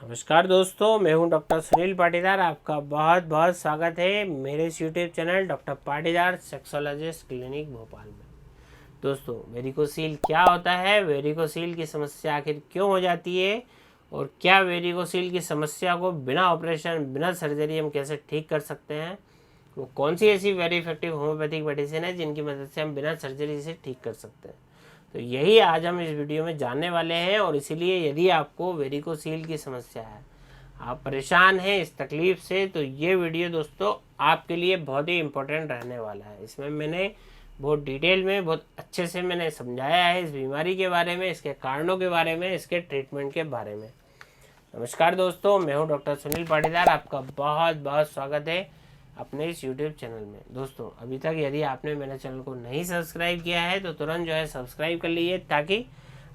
नमस्कार दोस्तों, मैं हूं डॉक्टर सुनील पाटीदार। आपका बहुत बहुत स्वागत है मेरे इस YouTube channel doctor Patidar sexologist clinic Bhopal में। दोस्तों, वेरिकोसील क्या होता है, वेरिकोसील की समस्या आखिर क्यों हो जाती है और क्या वेरिकोसील की समस्या को बिना ऑपरेशन बिना सर्जरी हम कैसे ठीक कर सकते हैं, वो कौन सी ऐसी वेरी इफेक्टिव होम्योपैथिक मेडिसिन है जिनकी मदद से हम बिना सर्जरी से ठीक कर सकते हैं। तो यही आज हम इस वीडियो में जानने वाले हैं। और इसीलिए यदि आपको वेरिकोसील की समस्या है, आप परेशान हैं इस तकलीफ से, तो ये वीडियो दोस्तों आपके लिए बहुत ही इम्पोर्टेंट रहने वाला है। इसमें मैंने बहुत डिटेल में बहुत अच्छे से मैंने समझाया है इस बीमारी के बारे में, इसके कारणों के बारे में, इसके ट्रीटमेंट के बारे में। नमस्कार दोस्तों, मैं हूँ डॉक्टर सुनील पाटीदार। आपका बहुत बहुत स्वागत है अपने इस YouTube चैनल में। दोस्तों, अभी तक यदि आपने मेरे चैनल को नहीं सब्सक्राइब किया है तो तुरंत जो है सब्सक्राइब कर लीजिए, ताकि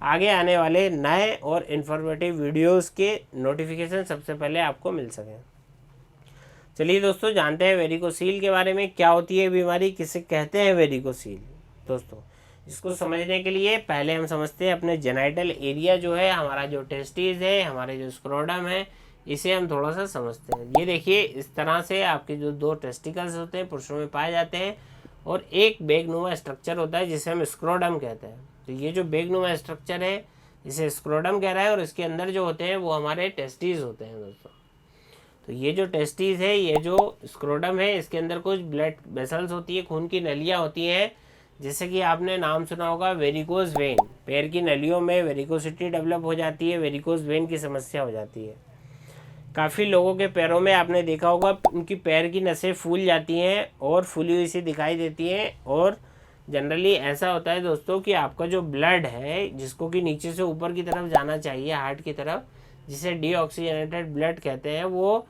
आगे आने वाले नए और इन्फॉर्मेटिव वीडियोस के नोटिफिकेशन सबसे पहले आपको मिल सकें। चलिए दोस्तों, जानते हैं वेरिकोसील के बारे में। क्या होती है बीमारी, किसे कहते हैं वेरिकोसील। दोस्तों, इसको समझने के लिए पहले हम समझते हैं अपने जेनाइटल एरिया जो है, हमारा जो टेस्टिस है, हमारे जो स्क्रोटम है, इसे हम थोड़ा सा समझते हैं। ये देखिए, इस तरह से आपके जो दो टेस्टिकल्स होते हैं पुरुषों में पाए जाते हैं, और एक बैगनुमा स्ट्रक्चर होता है जिसे हम स्क्रोटम कहते हैं। तो ये जो बैगनुमा स्ट्रक्चर है इसे स्क्रोटम कह रहा है, और इसके अंदर जो होते हैं वो हमारे टेस्टिस होते हैं दोस्तों। तो ये जो टेस्टिस है, ये जो स्क्रोटम है, इसके अंदर कुछ ब्लड वेसल्स होती है, खून की नलियाँ होती हैं, जैसे कि आपने नाम सुना होगा वेरिकोज वेन। पैर की नलियों में वेरिकोसिटी डेवलप हो जाती है, वेरिकोज वेन की समस्या हो जाती है। काफ़ी लोगों के पैरों में आपने देखा होगा उनकी पैर की नसें फूल जाती हैं और फूली हुई सी दिखाई देती हैं। और जनरली ऐसा होता है दोस्तों कि आपका जो ब्लड है, जिसको कि नीचे से ऊपर की तरफ जाना चाहिए हार्ट की तरफ, जिसे डीऑक्सीजनेटेड ब्लड कहते हैं, वो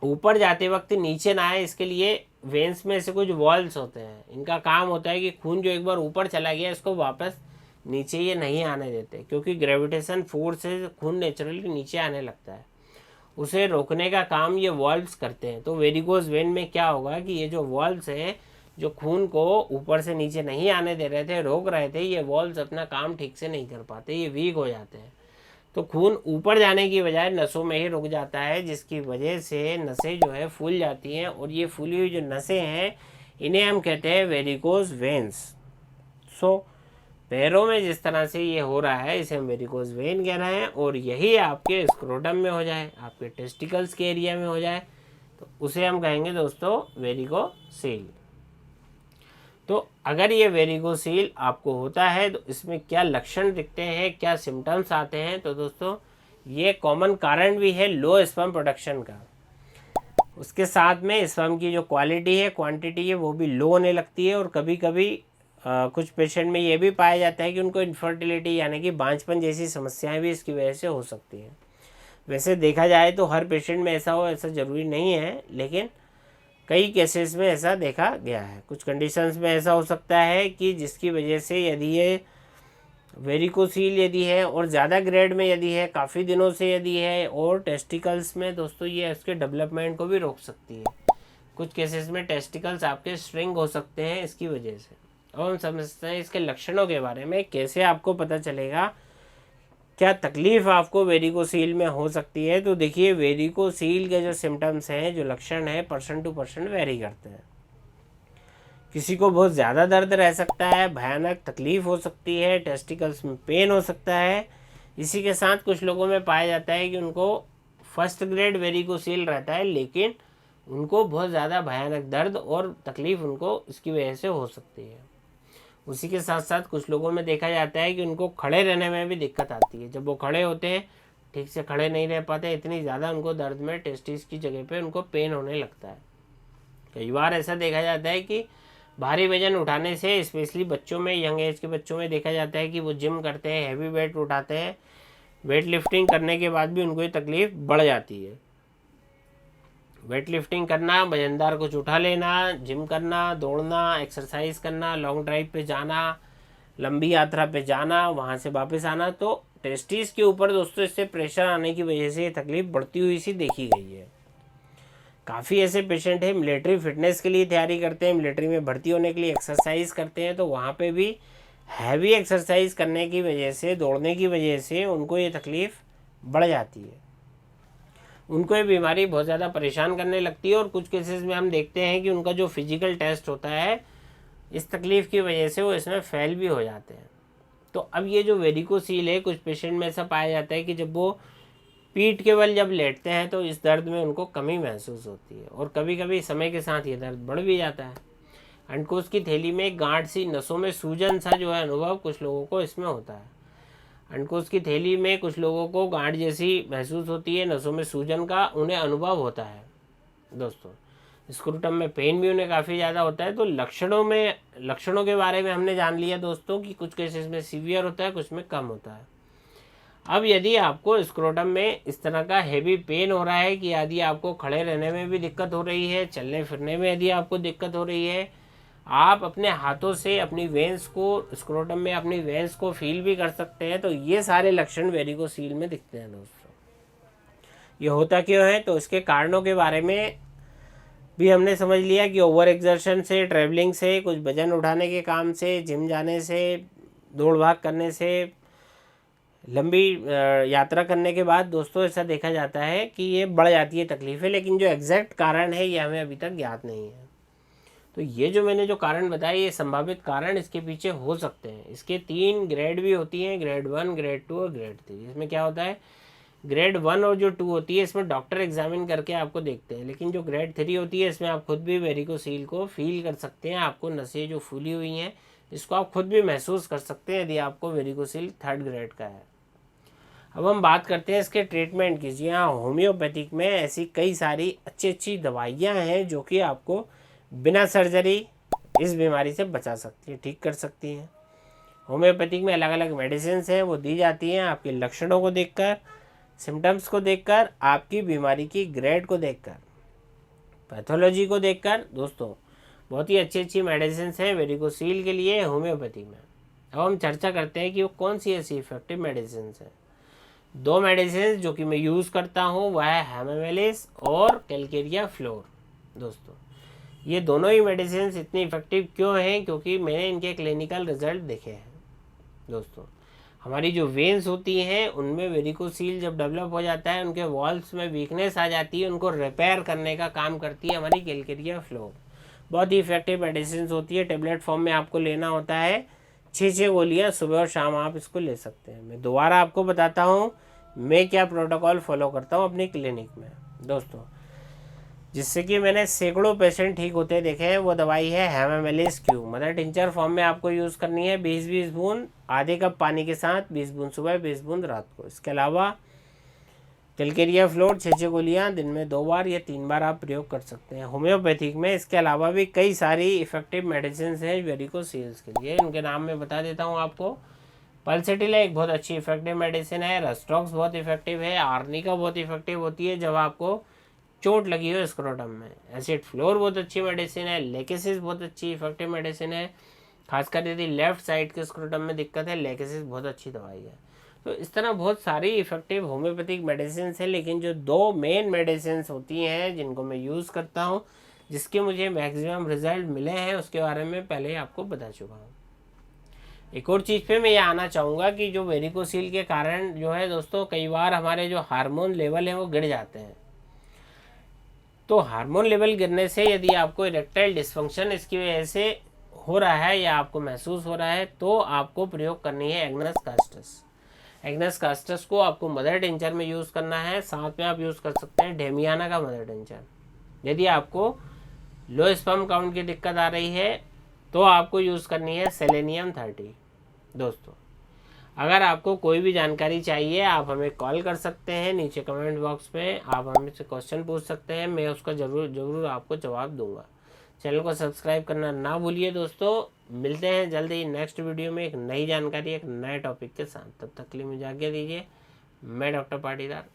ऊपर जाते वक्त नीचे ना आए, इसके लिए वेंस में ऐसे कुछ वॉल्व्स होते हैं। इनका काम होता है कि खून जो एक बार ऊपर चला गया इसको वापस नीचे ये नहीं आने देते, क्योंकि ग्रेविटेशन फोर्स से खून नेचुरली नीचे आने लगता है। उसे रोकने का काम ये वॉल्व्स करते हैं। तो वेरिकोज वेन में क्या होगा कि ये जो वॉल्व्स हैं, जो खून को ऊपर से नीचे नहीं आने दे रहे थे, रोक रहे थे, ये वॉल्व्स अपना काम ठीक से नहीं कर पाते, ये वीक हो जाते हैं। तो खून ऊपर जाने की बजाय नसों में ही रुक जाता है, जिसकी वजह से नसें जो है फूल जाती हैं। और ये फूली हुई जो नसें हैं, इन्हें हम कहते हैं वेरिकोज वेन्स। सो पैरों में जिस तरह से ये हो रहा है, इसे हम वेरिकोज वेन कह रहे हैं। और यही आपके स्क्रोटम में हो जाए, आपके टेस्टिकल्स के एरिया में हो जाए, तो उसे हम कहेंगे दोस्तों वेरिकोसील। तो अगर ये वेरिकोसील आपको होता है तो इसमें क्या लक्षण दिखते हैं, क्या सिम्टम्स आते हैं। तो दोस्तों, ये कॉमन कारण भी है लो स्पर्म प्रोडक्शन का। उसके साथ में स्पर्म की जो क्वालिटी है, क्वांटिटी है, वो भी लो होने लगती है। और कभी कभी कुछ पेशेंट में ये भी पाया जाता है कि उनको इनफर्टिलिटी यानी कि बांझपन जैसी समस्याएं भी इसकी वजह से हो सकती हैं। वैसे देखा जाए तो हर पेशेंट में ऐसा हो, ऐसा ज़रूरी नहीं है, लेकिन कई केसेस में ऐसा देखा गया है। कुछ कंडीशंस में ऐसा हो सकता है कि जिसकी वजह से यदि ये वेरिकोसील यदि है और ज़्यादा ग्रेड में यदि है, काफ़ी दिनों से यदि है, और टेस्टिकल्स में दोस्तों ये उसके डेवलपमेंट को भी रोक सकती है। कुछ केसेस में टेस्टिकल्स आपके श्रिंक हो सकते हैं इसकी वजह से। अब हम समझते हैं इसके लक्षणों के बारे में, कैसे आपको पता चलेगा क्या तकलीफ़ आपको वेरिकोसील में हो सकती है। तो देखिए, वेरिकोसील के जो सिम्टम्स हैं, जो लक्षण हैं, पर्सन टू पर्सन वेरी करते हैं। किसी को बहुत ज़्यादा दर्द रह सकता है, भयानक तकलीफ़ हो सकती है, टेस्टिकल्स में पेन हो सकता है। इसी के साथ कुछ लोगों में पाया जाता है कि उनको फर्स्ट ग्रेड वेरिकोसील रहता है, लेकिन उनको बहुत ज़्यादा भयानक दर्द और तकलीफ़ उनको इसकी वजह से हो सकती है। उसी के साथ साथ कुछ लोगों में देखा जाता है कि उनको खड़े रहने में भी दिक्कत आती है। जब वो खड़े होते हैं, ठीक से खड़े नहीं रह पाते, इतनी ज़्यादा उनको दर्द में टेस्टिस की जगह पे उनको पेन होने लगता है। कई बार ऐसा देखा जाता है कि भारी वजन उठाने से, स्पेशली बच्चों में, यंग एज के बच्चों में देखा जाता है कि वो जिम करते हैं, हैवी वेट उठाते हैं, वेट लिफ्टिंग करने के बाद भी उनको ये तकलीफ़ बढ़ जाती है। वेट लिफ्टिंग करना, वजनदार कुछ उठा लेना, जिम करना, दौड़ना, एक्सरसाइज करना, लॉन्ग ड्राइव पे जाना, लंबी यात्रा पे जाना, वहाँ से वापस आना, तो टेस्टिस के ऊपर दोस्तों इससे प्रेशर आने की वजह से ये तकलीफ बढ़ती हुई सी देखी गई है। काफ़ी ऐसे पेशेंट हैं मिलिट्री फिटनेस के लिए तैयारी करते हैं, मिलिट्री में भर्ती होने के लिए एक्सरसाइज करते हैं, तो वहाँ पे भी हैवी एक्सरसाइज करने की वजह से, दौड़ने की वजह से उनको ये तकलीफ़ बढ़ जाती है। उनको ये बीमारी बहुत ज़्यादा परेशान करने लगती है और कुछ केसेस में हम देखते हैं कि उनका जो फिजिकल टेस्ट होता है इस तकलीफ़ की वजह से वो इसमें फेल भी हो जाते हैं। तो अब ये जो वेरिकोसील है, कुछ पेशेंट में ऐसा पाया जाता है कि जब वो पीठ के बल जब लेटते हैं तो इस दर्द में उनको कमी महसूस होती है और कभी कभी समय के साथ ये दर्द बढ़ भी जाता है। अंडकोश की थैली में गांठ सी, नसों में सूजन सा जो है अनुभव कुछ लोगों को इसमें होता है। अंडकोश की थैली में कुछ लोगों को गांठ जैसी महसूस होती है, नसों में सूजन का उन्हें अनुभव होता है दोस्तों। स्क्रूटम में पेन भी उन्हें काफ़ी ज़्यादा होता है। तो लक्षणों के बारे में हमने जान लिया दोस्तों कि कुछ केसेस में सीवियर होता है, कुछ में कम होता है। अब यदि आपको स्क्रोटम में इस तरह का हेवी पेन हो रहा है कि यदि आपको खड़े रहने में भी दिक्कत हो रही है, चलने फिरने में यदि आपको दिक्कत हो रही है, आप अपने हाथों से अपनी वेंस को, स्क्रोटम में अपनी वेंस को फील भी कर सकते हैं, तो ये सारे लक्षण वेरिकोसील में दिखते हैं दोस्तों। ये होता क्यों है, तो इसके कारणों के बारे में भी हमने समझ लिया कि ओवर एक्सर्शन से, ट्रैवलिंग से, कुछ वजन उठाने के काम से, जिम जाने से, दौड़ भाग करने से, लंबी यात्रा करने के बाद दोस्तों ऐसा देखा जाता है कि ये बढ़ जाती है तकलीफ़ें, लेकिन जो एग्जैक्ट कारण है ये हमें अभी तक ज्ञात नहीं है। तो ये जो मैंने जो कारण बताए, ये संभावित कारण इसके पीछे हो सकते हैं। इसके 3 ग्रेड भी होती हैं, ग्रेड 1, ग्रेड 2 और ग्रेड 3। इसमें क्या होता है, ग्रेड 1 और जो 2 होती है इसमें डॉक्टर एग्जामिन करके आपको देखते हैं, लेकिन जो ग्रेड 3 होती है इसमें आप खुद भी वेरिकोसील को फील कर सकते हैं। आपको नसें जो फूली हुई हैं इसको आप खुद भी महसूस कर सकते हैं यदि आपको वेरिकोसील 3rd ग्रेड का है। अब हम बात करते हैं इसके ट्रीटमेंट की। जी हाँ, होम्योपैथिक में ऐसी कई सारी अच्छी दवाइयाँ हैं जो कि आपको बिना सर्जरी इस बीमारी से बचा सकती है, ठीक कर सकती हैं। होम्योपैथिक में अलग अलग मेडिसिन हैं, वो दी जाती हैं आपके लक्षणों को देखकर, सिम्टम्स को देखकर, आपकी बीमारी की ग्रेड को देखकर, पैथोलॉजी को देखकर। दोस्तों बहुत ही अच्छी मेडिसिन हैं वेरिकोसील के लिए होम्योपैथी में। अब हम चर्चा करते हैं कि वो कौन सी ऐसी इफेक्टिव मेडिसिन हैं। 2 मेडिसिन जो कि मैं यूज़ करता हूँ वह है हेमामेलिस और कैलकेरिया फ्लोर। दोस्तों ये दोनों ही मेडिसिन इतनी इफेक्टिव क्यों हैं, क्योंकि मैंने इनके क्लिनिकल रिजल्ट देखे हैं। दोस्तों हमारी जो वेन्स होती हैं उनमें वेरिकोसील जब डेवलप हो जाता है, उनके वॉल्व्स में वीकनेस आ जाती है, उनको रिपेयर करने का काम करती है हमारी कैलकेरिया फ्लोर। बहुत ही इफेक्टिव मेडिसिन होती है, टेबलेट फॉर्म में आपको लेना होता है। 6 गोलियाँ सुबह और शाम आप इसको ले सकते हैं। मैं दोबारा आपको बताता हूँ मैं क्या प्रोटोकॉल फॉलो करता हूँ अपनी क्लिनिक में दोस्तों, जिससे कि मैंने सैकड़ों पेशेंट ठीक होते देखे हैं। वो दवाई है hamamelis Q. Mother tincture form में आपको यूज़ करनी है 20-20 बूंद आधे कप पानी के साथ, 20 बूंद सुबह, 20 बूंद रात को। इसके अलावा कैलकेरिया फ्लोर 6 गोलियाँ दिन में 2 बार या 3 बार आप प्रयोग कर सकते हैं होम्योपैथिक में। इसके अलावा भी कई सारी इफेक्टिव मेडिसिन हैं वेरिकोसील्स के लिए, उनके नाम मैं बता देता हूँ आपको। पल्सेटिला एक बहुत अच्छी इफेक्टिव मेडिसिन है, रस्टॉक्स बहुत इफेक्टिव है, आर्निका बहुत इफेक्टिव होती है जब आपको चोट लगी हो स्क्रोटम में। एसिड फ्लोर बहुत अच्छी मेडिसिन है, लेकेसिस बहुत अच्छी इफेक्टिव मेडिसिन है, खासकर यदि लेफ्ट साइड के स्क्रोटम में दिक्कत है, लेकेसिस बहुत अच्छी दवाई है। तो इस तरह बहुत सारी इफेक्टिव होम्योपैथिक मेडिसिन है, लेकिन जो 2 मेन मेडिसिन होती हैं जिनको मैं यूज़ करता हूँ, जिसके मुझे मैक्सिमम रिजल्ट मिले हैं, उसके बारे में पहले आपको बता चुका हूँ। एक और चीज़ पे मैं ये आना चाहूँगा कि जो वेरिकोसील के कारण जो है दोस्तों, कई बार हमारे जो हार्मोन लेवल है वो गिर जाते हैं। तो हार्मोन लेवल गिरने से यदि आपको इरेक्टाइल डिस्फंक्शन इसकी वजह से हो रहा है या आपको महसूस हो रहा है, तो आपको प्रयोग करनी है एग्नस कास्टस। एग्नस कास्टस को आपको मदर टिंचर में यूज़ करना है, साथ में आप यूज़ कर सकते हैं डेमियाना का मदर टिंचर। यदि आपको लो स्पर्म काउंट की दिक्कत आ रही है तो आपको यूज़ करनी है सेलेनियम 30। दोस्तों अगर आपको कोई भी जानकारी चाहिए आप हमें कॉल कर सकते हैं, नीचे कमेंट बॉक्स में आप हमसे क्वेश्चन पूछ सकते हैं, मैं उसका ज़रूर आपको जवाब दूंगा। चैनल को सब्सक्राइब करना ना भूलिए दोस्तों। मिलते हैं जल्दी नेक्स्ट वीडियो में एक नई जानकारी, एक नए टॉपिक के साथ। तब तक के लिए मुझे आज्ञा दीजिए। मैं डॉक्टर पाटीदार।